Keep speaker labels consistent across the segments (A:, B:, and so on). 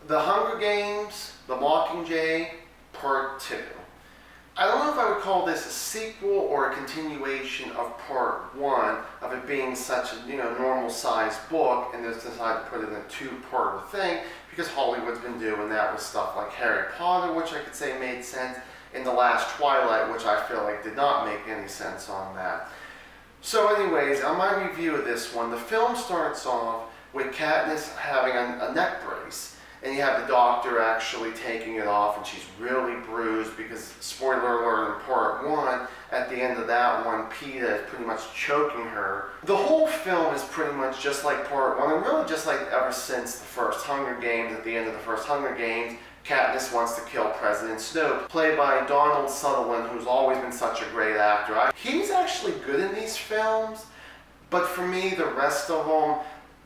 A: The Hunger Games, The Mockingjay, Part 2. I don't know if I would call this a sequel or a continuation of Part 1 of it being such a normal sized book, and just decided to put it in a two-part thing because Hollywood's been doing that with stuff like Harry Potter, which I could say made sense, in The Last Twilight, which I feel like did not make any sense on that. So anyways, on my review of this one, the film starts off with Katniss having a neck brace, and you have the doctor actually taking it off, and she's really bruised because, spoiler alert, in Part 1, at the end of that one, Peeta is pretty much choking her. The whole film is pretty much just like Part 1, and really just like ever since the first Hunger Games. At the end of the first Hunger Games, Katniss wants to kill President Snow, played by Donald Sutherland, who's always been such a great actor. He's actually good in these films, but for me, the rest of them,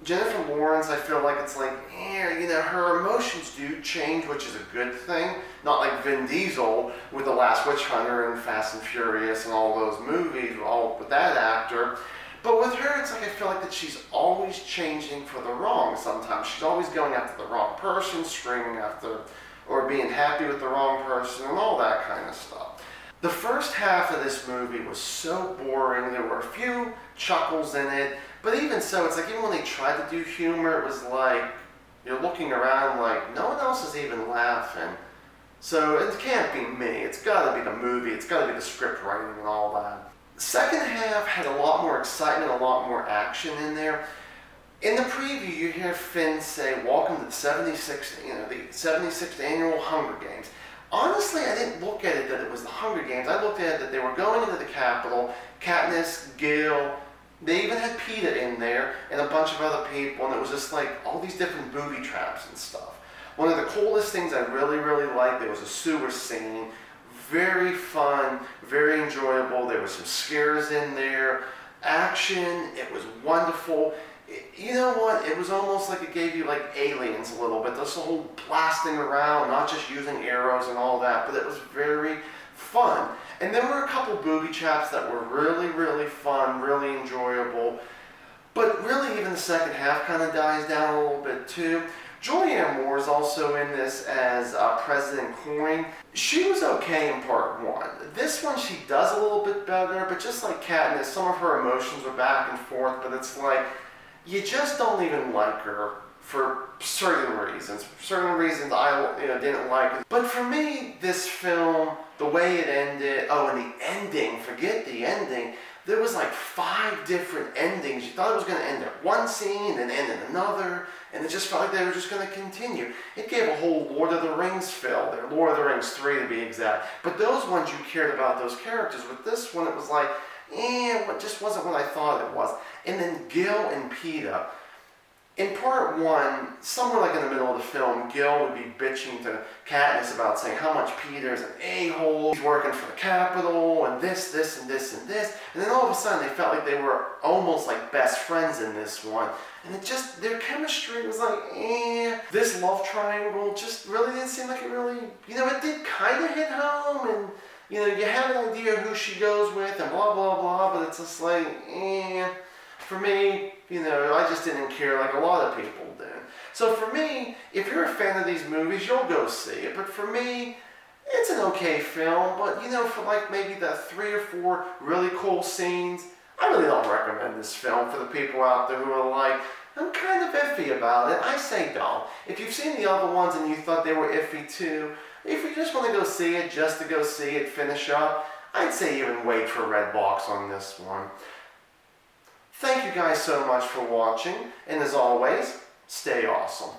A: Jennifer Lawrence, I feel like it's like, her emotions do change, which is a good thing. Not like Vin Diesel with The Last Witch Hunter and Fast and Furious and all those movies, all with that actor. But with her, it's like I feel like that she's always changing for the wrong sometimes. She's always going after the wrong person, screaming after, or being happy with the wrong person, and all that kind of stuff. The first half of this movie was so boring. There were a few chuckles in it, but even so, it's like even when they tried to do humor, it was like you're looking around like no one else is even laughing. So it can't be me. It's got to be the movie. It's got to be the script writing and all that. The second half had a lot more excitement, a lot more action in there. In the preview, you hear Finn say, "Welcome to the 76th annual Hunger Games." Honestly, I didn't look at it that it was the Hunger Games. I looked at it that they were going into the Capitol. Katniss, Gale, they even had Peeta in there, and a bunch of other people, and it was just like all these different booby traps and stuff. One of the coolest things I really, really liked, there was a sewer scene. Very fun, very enjoyable. There was some scares in there, action. It was wonderful. You know what? It was almost like it gave you like Aliens a little bit. This whole blasting around, not just using arrows and all that, but it was very fun. And there were a couple booby traps that were really, really fun, really enjoyable. But really, even the second half kind of dies down a little bit too. Julianne Moore is also in this as President Coin. She was okay in Part 1. This one she does a little bit better, but just like Katniss, some of her emotions were back and forth, but it's like, you just don't even like her for certain reasons. For certain reasons I didn't like it. But for me, this film, the way it ended, and the ending, forget the ending, there was like 5 different endings. You thought it was going to end at one scene and end in another, and it just felt like they were just going to continue. It gave a whole Lord of the Rings feel there, Lord of the Rings 3 to be exact. But those ones you cared about those characters. With this one, it was like, it just wasn't what I thought it was. And then Gale and Peeta. In Part 1, somewhere like in the middle of the film, Gale would be bitching to Katniss about saying how much Peter's an a-hole, he's working for the Capitol, and this, and this, and this. And then all of a sudden, they felt like they were almost like best friends in this one. And it just, their chemistry was like, This love triangle just really didn't seem like it really, it did kind of hit home, and you have an idea who she goes with and blah, blah, blah, but it's just like, For me, I just didn't care like a lot of people did. So for me, if you're a fan of these movies, you'll go see it. But for me, it's an okay film. But, for like maybe the 3 or 4 really cool scenes, I really don't recommend this film for the people out there who are like, I'm kind of iffy about it. I say don't. If you've seen the other ones and you thought they were iffy too, if you just want to go see it, just to go see it, finish up, I'd say even wait for Redbox on this one. Thank you guys so much for watching, and as always, stay awesome.